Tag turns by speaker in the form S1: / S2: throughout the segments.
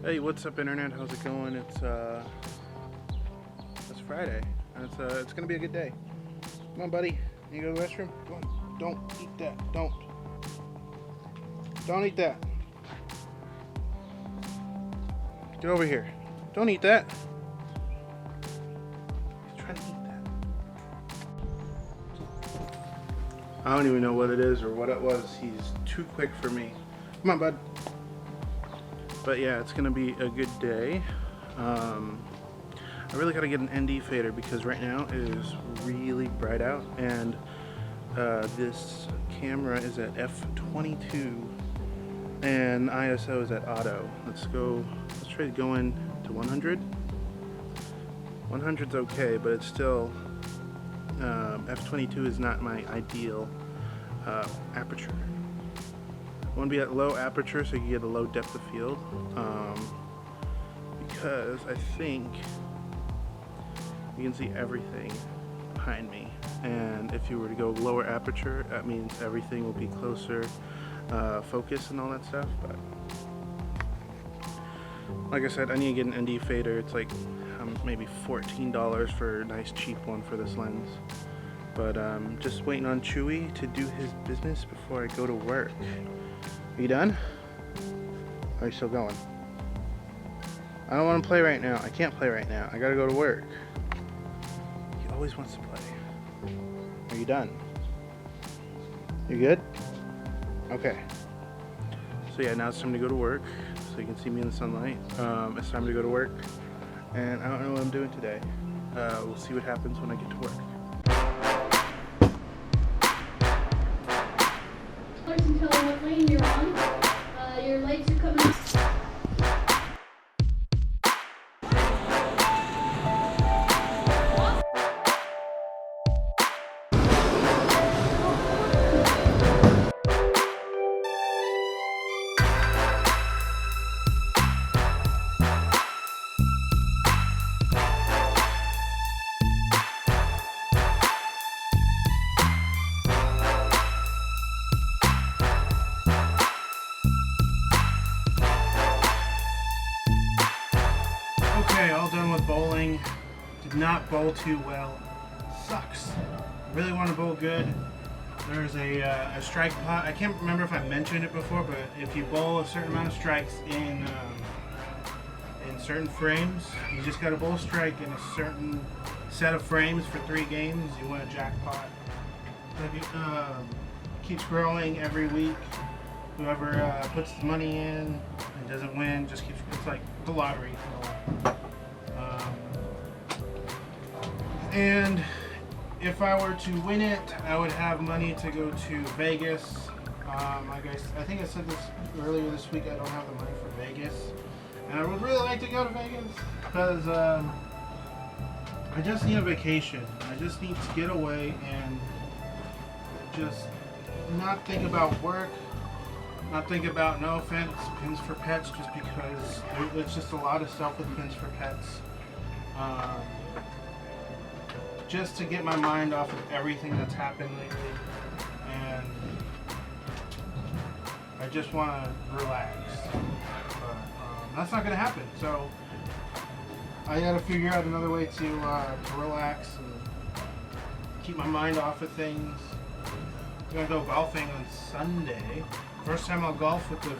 S1: Hey, what's up, internet? How's it going? It's Friday, and it's gonna be a good day. Come on, buddy. You go to the restroom? Go on. Don't eat that. Don't eat that. Get over here. Don't eat that. He's trying to eat that. I don't even know what it is or what it was. He's too quick for me. Come on, bud. But yeah, it's gonna be a good day. I really gotta get an ND fader because right now it is really bright out, and this camera is at f/22 and ISO is at auto. Let's try going to 100. 100's okay, but it's still f/22 is not my ideal aperture. I want to be at low aperture so you can get a low depth of field, because I think you can see everything behind me, and if you were to go lower aperture, that means everything will be closer focus and all that stuff. But like I said, I need to get an ND fader. It's like maybe $14 for a nice cheap one for this lens. But just waiting on Chewy to do his business before I go to work. Are you done? Or are you still going? I don't want to play right now. I can't play right now. I gotta go to work. He always wants to play. Are you done? You good? Okay. So yeah, now it's time to go to work. So you can see me in the sunlight. It's time to go to work. And I don't know what I'm doing today. We'll see what happens when I get to work.
S2: And tell them what lane you're on. Your lights are coming.
S1: Okay, all done with bowling. Did not bowl too well. Sucks. Really want to bowl good. There's a strike pot. I can't remember if I mentioned it before, but if you bowl a certain amount of strikes in certain frames, you just got to bowl a strike in a certain set of frames for 3 games. You win a jackpot. Keeps growing every week. Whoever puts the money in and doesn't win just keeps. It's like the lottery. And if I were to win it, I would have money to go to Vegas. I think I said this earlier this week. I don't have the money for Vegas, and I would really like to go to Vegas because I just need a vacation. I just need to get away and just not think about work, not think about, no offense, Pins for Pets, just because it's just a lot of stuff with Pins for Pets. Just to get my mind off of everything that's happened lately, and I just want to relax, but that's not going to happen, so I got to figure out another way to relax and keep my mind off of things. I'm going to go golfing on Sunday. First time I'll golf with the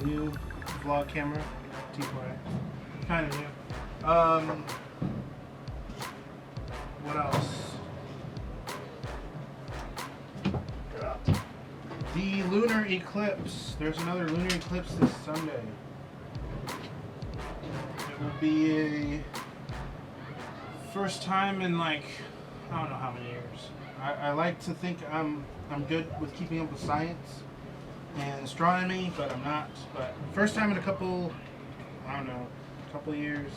S1: new vlog camera, T-Play. Kind of new. What else? The lunar eclipse. There's another lunar eclipse this Sunday. It will be a first time in I don't know how many years. I like to think I'm good with keeping up with science and astronomy, but I'm not. But first time in a couple years,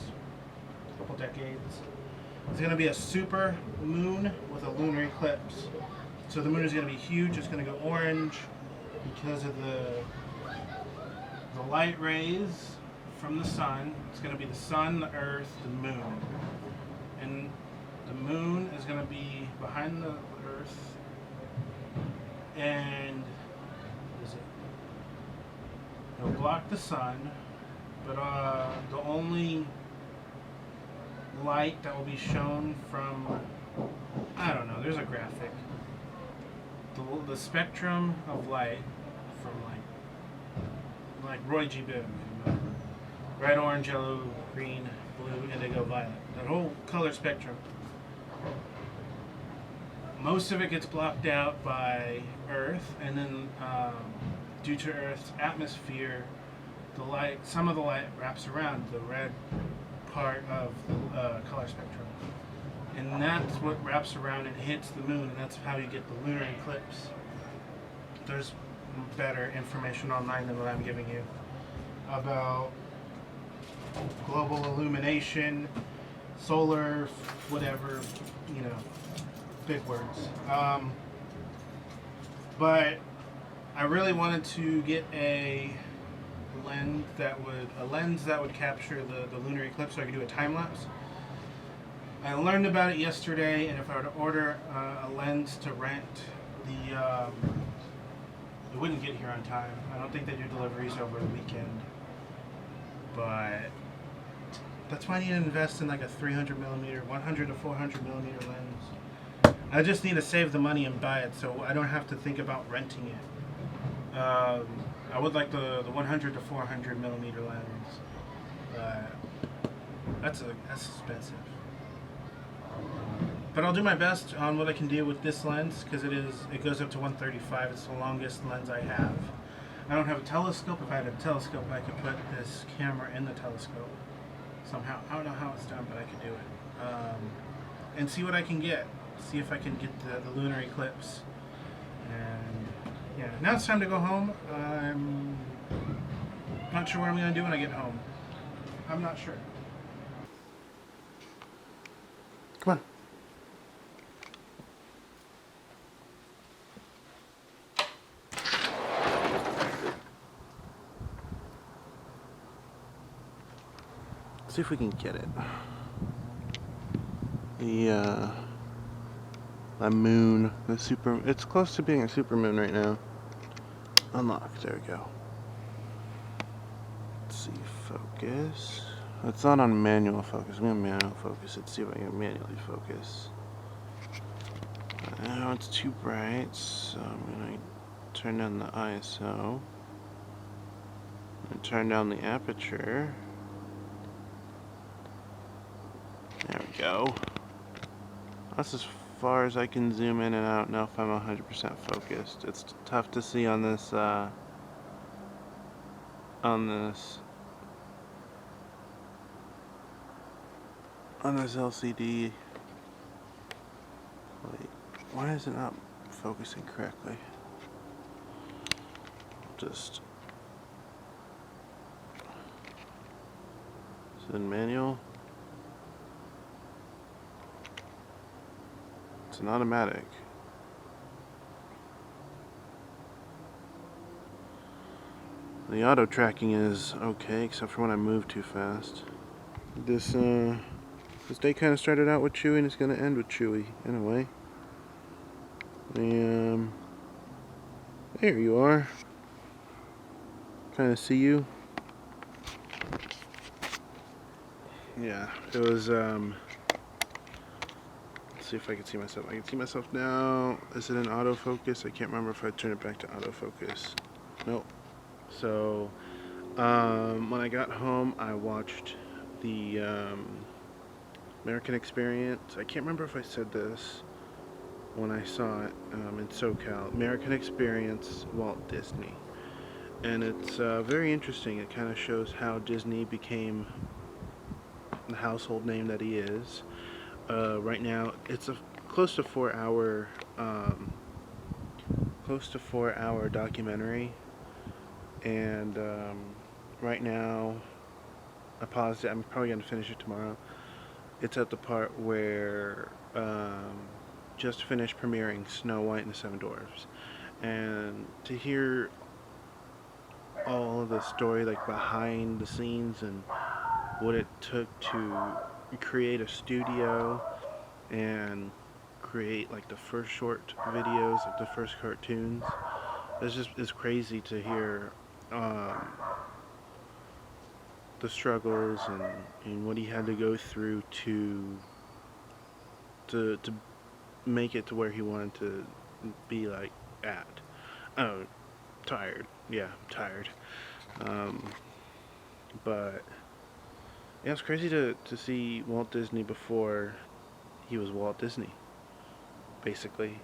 S1: couple decades. It's going to be a super moon with a lunar eclipse. So the moon is going to be huge. It's going to go orange because of the light rays from the sun. It's going to be the sun, the earth, the moon. And the moon is going to be behind the earth. And what is it? It'll block the sun, but the only light that will be shown from, I don't know, there's a graphic. The spectrum of light from like Roy G. Biv, red, orange, yellow, green, blue, indigo, violet. That whole color spectrum. Most of it gets blocked out by Earth, and then due to Earth's atmosphere, the light, some of the light wraps around the red part of the color spectrum, and that's what wraps around and hits the moon, and that's how you get the lunar eclipse. There's better information online than what I'm giving you about global illumination, solar, whatever, you know, big words. But I really wanted to get a lens that would capture the lunar eclipse, so I could do a time lapse. I learned about it yesterday, and if I were to order a lens to rent, it wouldn't get here on time. I don't think they do deliveries over the weekend, but that's why I need to invest in like a 300 millimeter, 100 to 400 millimeter lens. I just need to save the money and buy it, so I don't have to think about renting it. I would like the 100 to 400 millimeter lens. That's expensive. But I'll do my best on what I can do with this lens, because it goes up to 135. It's the longest lens I have. I don't have a telescope. If I had a telescope, I could put this camera in the telescope somehow. I don't know how it's done, but I could do it. And see what I can get. See if I can get the lunar eclipse. And yeah, now it's time to go home. I'm not sure what I'm going to do when I get home. I'm not sure. Come on. See if we can get it. The moon, it's close to being a supermoon right now. Unlocked, there we go. Let's see, focus. It's not on manual focus. I'm gonna manual focus it, see if I can manually focus. Now it's too bright, so I'm gonna turn down the ISO. And turn down the aperture. There we go. That's as far as I can zoom in and out now if I'm 100% focused. It's tough to see on this LCD. Wait, why is it not focusing correctly? Just is it in manual? It's an automatic. The auto tracking is okay, except for when I move too fast. This day kind of started out with Chewy, and it's going to end with Chewy in a way. There you are. Kind of see you. Yeah, it was see if I can see myself. I can see myself now. Is it in autofocus? I can't remember if I turn it back to autofocus. Nope. So when I got home, I watched the American Experience. I can't remember if I said this when I saw it in SoCal. American Experience Walt Disney. And it's very interesting. It kind of shows how Disney became the household name that he is. Right now, it's a close to 4 hour documentary, and right now, I paused it. I'm probably gonna finish it tomorrow. It's at the part where just finished premiering Snow White and the Seven Dwarfs, and to hear all of the story, like behind the scenes, and what it took to create a studio and create like the first short videos, like the first cartoons. It's crazy to hear the struggles and what he had to go through to make it to where he wanted to be like at. Oh, tired. Yeah, I'm tired. But yeah, it's crazy to see Walt Disney before he was Walt Disney, basically.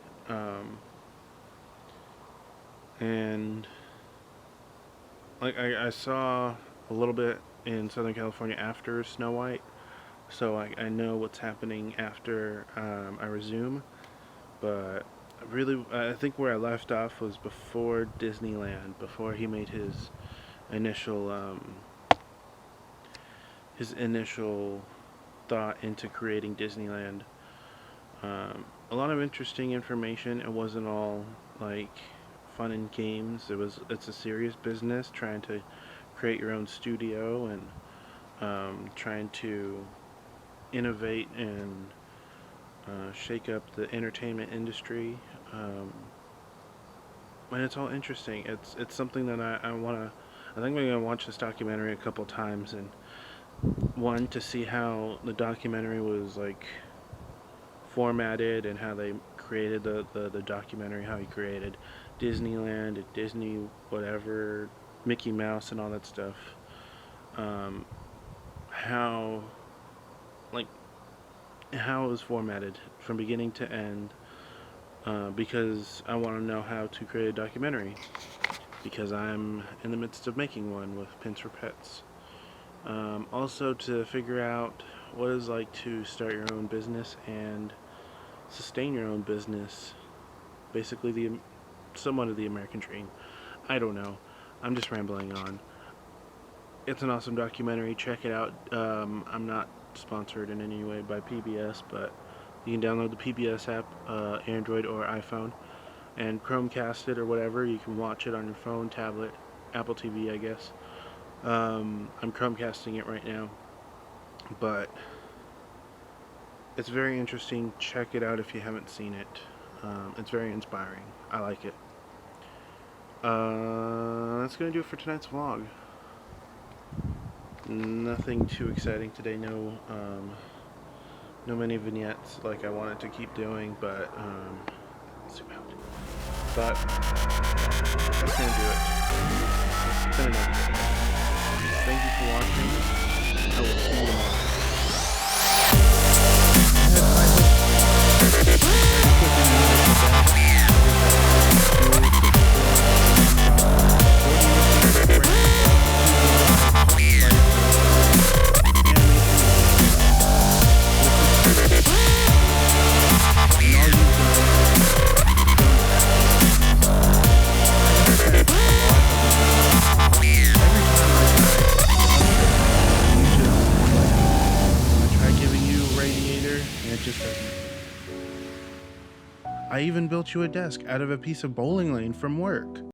S1: And like I saw a little bit in Southern California after Snow White, so I know what's happening after I resume. But I think where I left off was before Disneyland, before he made his initial thought into creating Disneyland. A lot of interesting information. It wasn't all like fun and games. It's a serious business trying to create your own studio and trying to innovate and shake up the entertainment industry. And it's all interesting. It's something that I wanna. I think I'm gonna watch this documentary a couple times, and one to see how the documentary was like formatted and how they created the documentary, how he created Disneyland and Disney whatever, Mickey Mouse and all that stuff. How like how it was formatted from beginning to end, because I want to know how to create a documentary, because I'm in the midst of making one with Pins for Pets. Also to figure out what it's like to start your own business and sustain your own business. Basically, somewhat of the American dream. I don't know. I'm just rambling on. It's an awesome documentary. Check it out. I'm not sponsored in any way by PBS, but you can download the PBS app, Android or iPhone, and Chromecast it or whatever. You can watch it on your phone, tablet, Apple TV, I guess. I'm Chromecasting it right now, but it's very interesting. Check it out if you haven't seen it. It's very inspiring. I like it. That's gonna do it for tonight's vlog. Nothing too exciting today. No many vignettes like I wanted to keep doing, but zoom out. But that's gonna do it. It's been another day. Thank you for watching. I will see you tomorrow. I even built you a desk out of a piece of bowling lane from work.